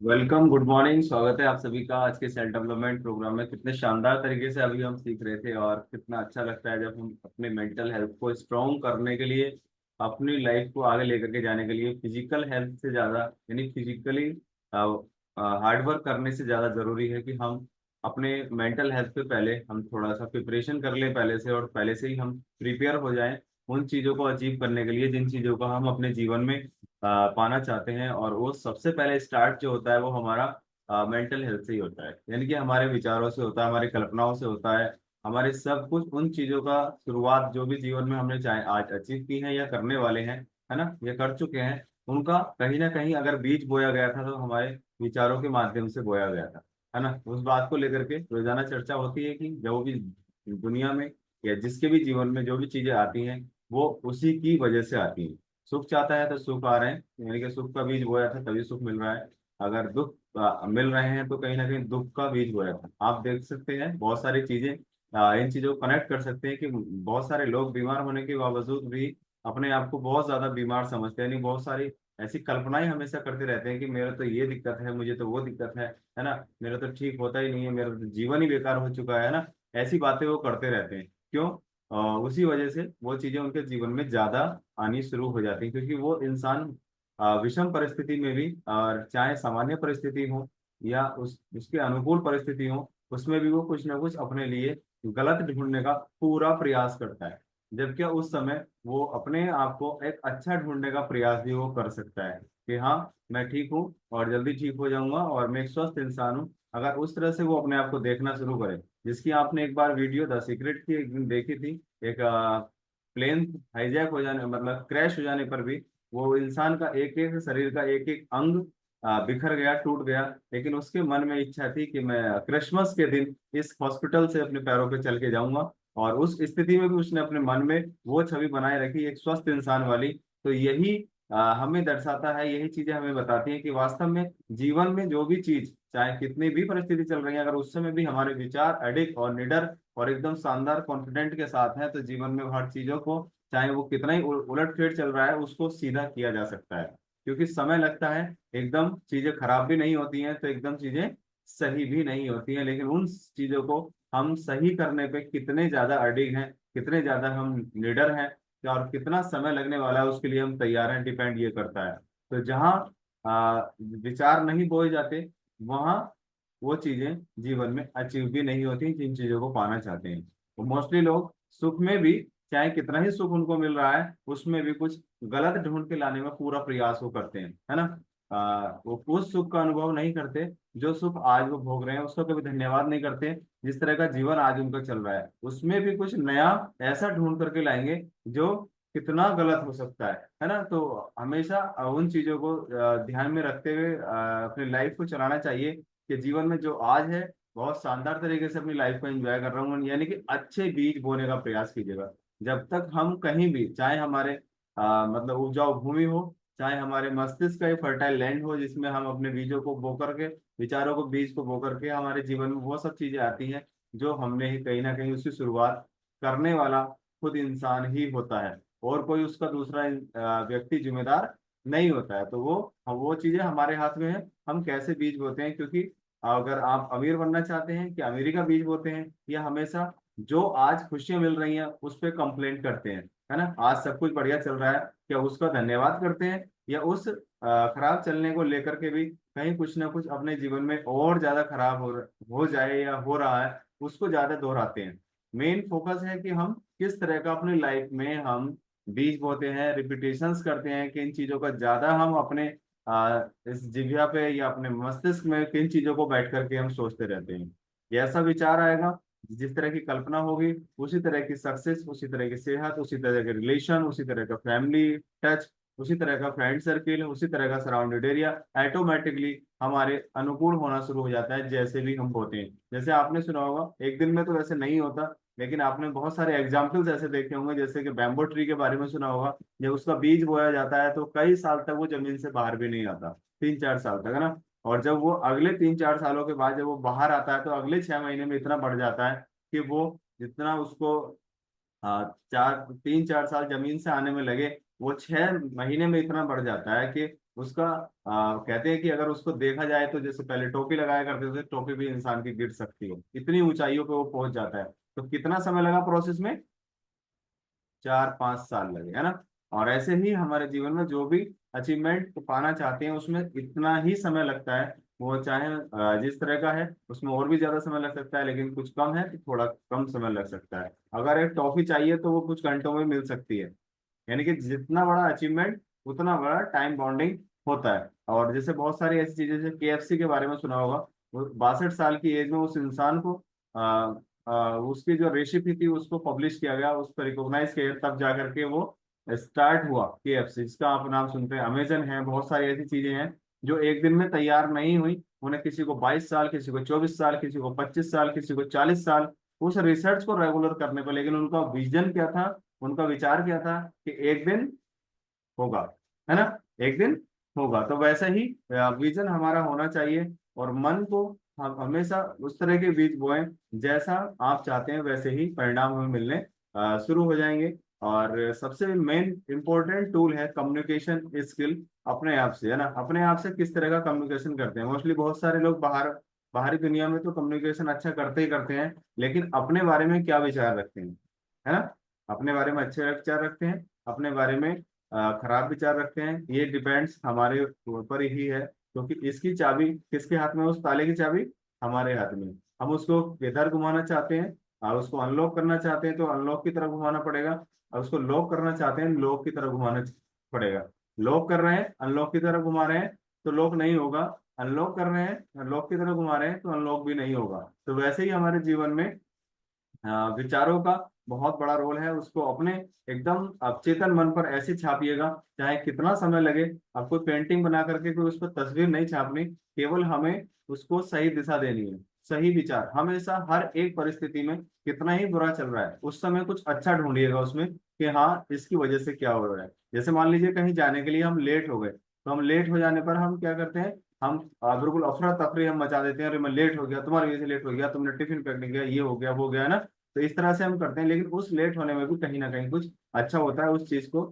Welcome, good morning. स्वागत है आप सभी का आज के सेल्फ डेवलपमेंट प्रोग्राम में। कितने शानदार तरीके से अभी हम सीख रहे थे और कितना अच्छा लगता है जब हम अपने मेंटल हेल्थ को स्ट्रॉन्ग करने के लिए, अपनी लाइफ को आगे लेकर के जाने के लिए फिजिकल हेल्थ से ज़्यादा, यानी फिजिकली हार्ड वर्क करने से ज़्यादा ज़रूरी है कि हम अपने मेंटल हेल्थ पे पहले हम थोड़ा सा प्रिपरेशन कर लें पहले से, और पहले से ही हम प्रिपेयर हो जाएं उन चीज़ों को अचीव करने के लिए जिन चीज़ों को हम अपने जीवन में पाना चाहते हैं। और वो सबसे पहले स्टार्ट जो होता है वो हमारा मेंटल हेल्थ से ही होता है, यानी कि हमारे विचारों से होता है, हमारी कल्पनाओं से होता है। हमारे सब कुछ उन चीज़ों का शुरुआत जो भी जीवन में हमने चाहे आज अचीव की है या करने वाले हैं, है ना, या कर चुके हैं, उनका कहीं ना कहीं अगर बीज बोया गया था तो हमारे विचारों के माध्यम से बोया गया था, है ना। उस बात को लेकर के रोजाना चर्चा होती है कि जो भी दुनिया में या जिसके भी जीवन में जो भी चीजें आती हैं वो उसी की वजह से आती हैं। सुख चाहता है तो सुख आ रहे हैं, यानी कि सुख का बीज बोया था तभी सुख मिल रहा है। अगर दुख मिल रहे हैं तो कहीं ना कहीं दुख का बीज बोया था। आप देख सकते हैं बहुत सारी चीजें, इन चीजों को कनेक्ट कर सकते हैं कि बहुत सारे लोग बीमार होने के बावजूद भी अपने आप को बहुत ज्यादा बीमार समझते हैं, यानी बहुत सारी ऐसी कल्पनाएं हमेशा करते रहते हैं कि मेरा तो ये दिक्कत है, मुझे तो वो दिक्कत है ना, मेरा तो ठीक होता ही नहीं है, मेरा तो जीवन ही बेकार हो चुका है ना। ऐसी बातें वो करते रहते हैं। क्यों? उसी वजह से वो चीजें उनके जीवन में ज्यादा आनी शुरू हो जाती है, क्योंकि वो इंसान विषम परिस्थिति में भी, और चाहे सामान्य परिस्थिति हो या उसके अनुकूल परिस्थिति हो, उसमें भी वो कुछ ना कुछ अपने लिए गलत ढूंढने का पूरा प्रयास करता है। जबकि उस समय वो अपने आप को एक अच्छा ढूंढने का प्रयास भी वो कर सकता है कि हाँ, मैं ठीक हूँ और जल्दी ठीक हो जाऊंगा और मैं एक स्वस्थ इंसान हूँ। अगर उस तरह से वो अपने आप को देखना शुरू करे, जिसकी आपने एक बार वीडियो द सीक्रेट की एक दिन देखी थी। एक प्लेन हाईजैक हो जाने, मतलब क्रैश हो जाने पर भी वो इंसान का एक एक शरीर का एक एक अंग बिखर गया, टूट गया, लेकिन उसके मन में इच्छा थी कि मैं क्रिसमस के दिन इस हॉस्पिटल से अपने पैरों पे चल के जाऊंगा। और उस स्थिति में भी उसने अपने मन में वो छवि बनाए रखी, एक स्वस्थ इंसान वाली। तो यही हमें दर्शाता है, यही चीजें हमें बताती हैं कि वास्तव में जीवन में जो भी चीज, चाहे कितनी भी परिस्थिति चल रही है, अगर उस समय भी हमारे विचार अडिग और निडर और एकदम शानदार कॉन्फिडेंट के साथ है, तो जीवन में हर चीजों को, चाहे वो कितना ही उलट फेर चल रहा है, उसको सीधा किया जा सकता है। क्योंकि समय लगता है, एकदम चीजें खराब भी नहीं होती हैं तो एकदम चीजें सही भी नहीं होती हैं, लेकिन उन चीजों को हम सही करने पे कितने ज्यादा अडिग हैं, कितने ज्यादा हम निडर हैं, और कितना समय लगने वाला है उसके लिए हम तैयार हैं, डिपेंड ये करता है। तो जहाँ विचार नहीं बोए जाते, वहाँ वो चीजें जीवन में अचीव भी नहीं होती जिन चीजों को पाना चाहते हैं। तो मोस्टली लोग सुख में भी, चाहे कितना ही सुख उनको मिल रहा है, उसमें भी कुछ गलत ढूंढ के लाने में पूरा प्रयास वो करते हैं, है ना। वो उस सुख का अनुभव नहीं करते जो सुख आज वो भोग रहे हैं, उसका कभी धन्यवाद नहीं करते। जिस तरह का जीवन आज उनका चल रहा है उसमें भी कुछ नया ऐसा ढूंढ करके लाएंगे जो कितना गलत हो सकता है ना। तो हमेशा उन चीजों को ध्यान में रखते हुए अपनी लाइफ को चलाना चाहिए कि जीवन में जो आज है बहुत शानदार तरीके से अपनी लाइफ को एंजॉय कर रहा हूँ, यानी कि अच्छे बीज बोने का प्रयास कीजिएगा। जब तक हम कहीं भी, चाहे हमारे मतलब उपजाऊ भूमि हो, चाहे हमारे मस्तिष्क का फर्टाइल लैंड हो जिसमें हम अपने बीजों को बो करके, विचारों को, बीज को बो करके हमारे जीवन में वो सब चीजें आती हैं जो हमने ही कहीं ना कहीं उसकी शुरुआत करने वाला खुद इंसान ही होता है, और कोई उसका दूसरा व्यक्ति जिम्मेदार नहीं होता है। तो वो चीजें हमारे हाथ में है, हम कैसे बीज बोते हैं। क्योंकि अगर आप अमीर बनना चाहते हैं कि अमीरी का बीज बोते हैं, या हमेशा जो आज खुशियां मिल रही हैं उस पर कंप्लेंट करते हैं, है ना, आज सब कुछ बढ़िया चल रहा है, क्या उसका धन्यवाद करते हैं, या उस खराब चलने को लेकर के भी कहीं कुछ ना कुछ अपने जीवन में और ज्यादा खराब हो जाए या हो रहा है उसको ज्यादा दोहराते हैं। मेन फोकस है कि हम किस तरह का अपनी लाइफ में हम बीज बोते हैं, रिपीटेशंस करते हैं, किन चीजों का ज्यादा हम अपने इस जिह्वा पे या अपने मस्तिष्क में किन चीजों को बैठ करके हम सोचते रहते हैं। जैसा विचार आएगा, जिस तरह की कल्पना होगी, उसी तरह की सक्सेस, उसी तरह की सेहत, उसी तरह के रिलेशन, उसी तरह का फैमिली टच, उसी तरह का फ्रेंड सर्किल, उसी तरह का सराउंडेड एरिया ऑटोमेटिकली हमारे अनुकूल होना शुरू हो जाता है जैसे भी हम होते हैं। जैसे आपने सुना होगा, एक दिन में तो वैसे नहीं होता, लेकिन आपने बहुत सारे एग्जाम्पल्स ऐसे देखे होंगे, जैसे कि बैम्बो ट्री के बारे में सुना होगा। जब उसका बीज बोया जाता है तो कई साल तक वो जमीन से बाहर भी नहीं आता, 3-4 साल तक, है ना। और जब वो अगले 3-4 सालों के बाद जब वो बाहर आता है तो अगले 6 महीने में इतना बढ़ जाता है कि वो जितना उसको 3-4 साल जमीन से आने में लगे, वो 6 महीने में इतना बढ़ जाता है कि उसका कहते हैं कि अगर उसको देखा जाए तो जैसे पहले टोपी लगाया करते थे, टोपी भी इंसान की गिर सकती है, इतनी ऊंचाइयों पे वो पहुंच जाता है। तो कितना समय लगा प्रोसेस में? 4-5 साल लगे, है ना। और ऐसे ही हमारे जीवन में जो भी अचीवमेंट पाना चाहते हैं उसमें इतना ही समय लगता है। वो चाहे जिस तरह का है उसमें और भी ज्यादा समय लग सकता है, लेकिन कुछ कम है तो थोड़ा कम समय लग सकता है। अगर एक टॉफी चाहिए तो वो कुछ घंटों में मिल सकती है। यानी कि जितना बड़ा अचीवमेंट उतना बड़ा टाइम बॉन्डिंग होता है। और जैसे बहुत सारी ऐसी चीजें, जैसे केएफसी के बारे में सुना होगा। वो 62 साल की एज में उस इंसान को उसकी जो रेसिपी थी उसको पब्लिश किया गया, उस पर रिकॉग्नाइज किया गया, तब जा करके वो स्टार्ट हुआ केएफसी। इसका आप नाम सुनते हैं, अमेजन है, बहुत सारी ऐसी चीजें हैं जो एक दिन में तैयार नहीं हुई। उन्हें किसी को 22 साल, किसी को 24 साल, किसी को 25 साल, किसी को 40 साल उस रिसर्च को रेगुलर करने पर, लेकिन उनका विजन क्या था, उनका विचार क्या था कि एक दिन होगा, है ना, एक दिन होगा। तो वैसे ही विजन हमारा होना चाहिए, और मन को हम हमेशा उस तरह के बीज बोएं जैसा आप चाहते हैं, वैसे ही परिणाम हमें मिलने शुरू हो जाएंगे। और सबसे मेन इंपॉर्टेंट टूल है कम्युनिकेशन स्किल। अपने आप से, है ना, अपने आप से किस तरह का कम्युनिकेशन करते हैं। मोस्टली बहुत सारे लोग बाहरी दुनिया में तो कम्युनिकेशन अच्छा करते ही करते हैं, लेकिन अपने बारे में क्या विचार रखते हैं, है ना। अपने बारे में अच्छे विचार रखते हैं, अपने बारे में खराब विचार रखते हैं, ये डिपेंड्स हमारे ऊपर ही है। क्योंकि इसकी चाबी किसके हाथ में है? उस ताले की चाबी हमारे हाथ में है। हम उसको किधर घुमाना चाहते हैं, और उसको अनलॉक करना चाहते हैं तो अनलॉक की तरफ घुमाना पड़ेगा, और उसको लॉक करना चाहते हैं लॉक की तरफ घुमाना पड़ेगा। लॉक कर रहे हैं, अनलॉक की तरफ घुमा रहे हैं तो लॉक नहीं होगा। अनलॉक कर रहे हैं, लॉक की तरफ घुमा रहे हैं तो अनलॉक भी नहीं होगा। तो वैसे ही हमारे जीवन में विचारों का बहुत बड़ा रोल है। उसको अपने एकदम अवचेतन मन पर ऐसे छापिएगा, चाहे कितना समय लगे। आपको पेंटिंग बना करके कोई उस पर तस्वीर नहीं छापनी, केवल हमें उसको सही दिशा देनी है। सही विचार हमेशा हर एक परिस्थिति में, कितना ही बुरा चल रहा है उस समय कुछ अच्छा ढूंढिएगा उसमें कि हाँ इसकी वजह से क्या हो रहा है। जैसे मान लीजिए कहीं जाने के लिए हम लेट हो गए, तो हम लेट हो जाने पर हम क्या करते हैं, हम बिल्कुल अफरा तफरी हम मचा देते हैं, अरे मैं लेट हो गया, तुम्हारी वजह से लेट हो गया, तुमने टिफिन पैक नहीं किया, ये हो गया वो हो गया, है ना। तो इस तरह से हम करते हैं, लेकिन उस लेट होने में भी कहीं ना कहीं कुछ अच्छा होता है। उस चीज को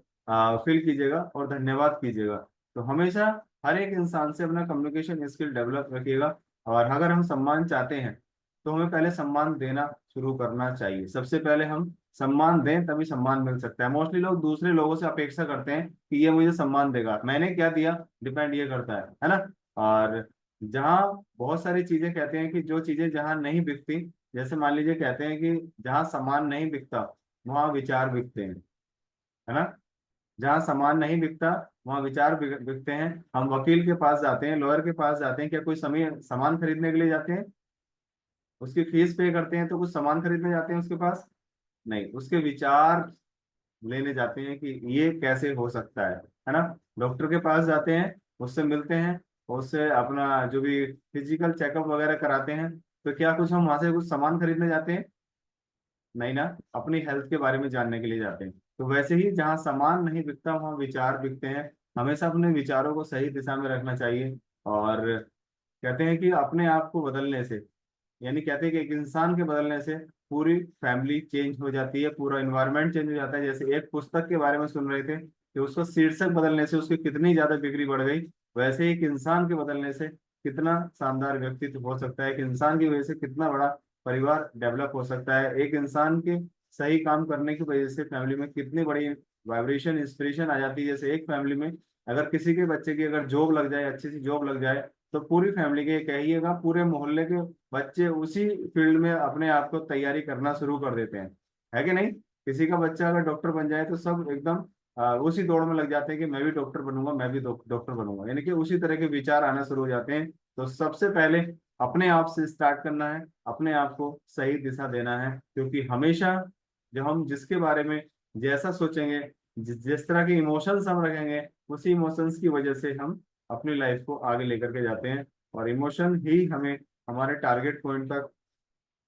फील कीजिएगा और धन्यवाद कीजिएगा। तो हमेशा हर एक इंसान से अपना कम्युनिकेशन स्किल डेवलप रखिएगा। और अगर हम सम्मान चाहते हैं तो हमें पहले सम्मान देना शुरू करना चाहिए। सबसे पहले हम सम्मान दें तभी सम्मान मिल सकता है। मोस्टली लोग दूसरे लोगों से अपेक्षा करते हैं कि ये मुझे सम्मान देगा, मैंने क्या दिया डिपेंड ये करता है ना। और जहाँ बहुत सारी चीजें कहते हैं कि जो चीजें जहाँ नहीं बिकती, जैसे मान लीजिए कहते हैं कि जहाँ सामान नहीं बिकता वहां विचार बिकते हैं, है ना। जहाँ सामान नहीं बिकता वहां विचार बिकते हैं। हम वकील के पास जाते हैं, लॉयर के पास जाते हैं, क्या कोई समय सामान खरीदने के लिए जाते हैं? उसकी फीस पे करते हैं तो कुछ सामान खरीदने जाते हैं उसके पास? नहीं, उसके विचार लेने जाते हैं कि ये कैसे हो सकता है ना। डॉक्टर के पास जाते हैं, उससे मिलते हैं, उससे अपना जो भी फिजिकल चेकअप वगैरह कराते हैं। तो क्या कुछ हम वहां से कुछ सामान खरीदने जाते हैं? नहीं ना, अपनी हेल्थ के बारे में जानने के लिए जाते हैं। तो वैसे ही जहाँ सामान नहीं बिकता वहाँ विचार बिकते हैं। हमेशा अपने विचारों को सही दिशा में रखना चाहिए। और कहते हैं कि अपने आप को बदलने से, यानी कहते हैं कि एक इंसान के बदलने से पूरी फैमिली चेंज हो जाती है, पूरा इन्वायरमेंट चेंज हो जाता है। जैसे एक पुस्तक के बारे में सुन रहे थे कि उसको शीर्षक बदलने से उसकी कितनी ज्यादा बिक्री बढ़ गई, वैसे ही एक इंसान के बदलने से कितना शानदार व्यक्तित्व हो सकता है। एक इंसान की वजह से कितना बड़ा परिवार डेवलप हो सकता है। एक इंसान के सही काम करने की वजह से फैमिली में कितनी बड़ी वाइब्रेशन इंस्पिरेशन आ जाती है। जैसे एक फैमिली में अगर किसी के बच्चे की अगर जॉब लग जाए, अच्छी सी जॉब लग जाए, तो पूरी फैमिली के, कहिएगा पूरे मोहल्ले के बच्चे उसी फील्ड में अपने आप को तैयारी करना शुरू कर देते हैं, है कि नहीं। किसी का बच्चा अगर डॉक्टर बन जाए तो सब एकदम उसी दौड़ में लग जाते हैं कि मैं भी डॉक्टर बनूंगा, मैं भी डॉक्टर बनूंगा, यानी कि उसी तरह के विचार आना शुरू हो जाते हैं। तो सबसे पहले अपने आप से स्टार्ट करना है, अपने आप को सही दिशा देना है। क्योंकि हमेशा जब हम जिसके बारे में जैसा सोचेंगे, जिस तरह के इमोशंस हम रखेंगे, उसी इमोशंस की वजह से हम अपनी लाइफ को आगे लेकर के जाते हैं। और इमोशन ही हमें हमारे टारगेट पॉइंट तक,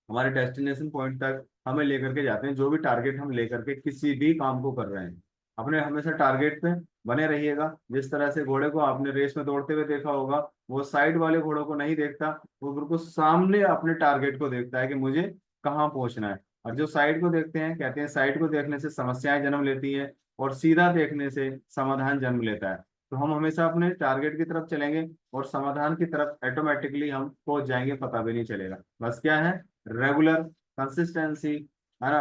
हमारे डेस्टिनेशन पॉइंट तक हमें लेकर के जाते हैं। जो भी टारगेट हम लेकर के किसी भी काम को कर रहे हैं, अपने हमेशा टारगेट पे बने रहिएगा। जिस तरह से घोड़े को आपने रेस में दौड़ते हुए देखा होगा, वो साइड वाले घोड़ों को नहीं देखता, वो बिल्कुल सामने अपने टारगेट को देखता है कि मुझे कहाँ पहुंचना है। और जो साइड को देखते हैं, कहते हैं साइड को देखने से समस्याएं जन्म लेती हैं और सीधा देखने से समाधान जन्म लेता है। तो हम हमेशा अपने टारगेट की तरफ चलेंगे और समाधान की तरफ ऑटोमेटिकली हम पहुंच जाएंगे, पता भी नहीं चलेगा। बस क्या है, रेगुलर कंसिस्टेंसी, है ना,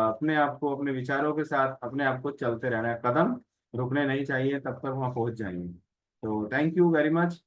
अपने आप को अपने विचारों के साथ अपने आप को चलते रहना है, कदम रुकने नहीं चाहिए, तब तक वहां पहुंच जाएंगे। तो थैंक यू वेरी मच।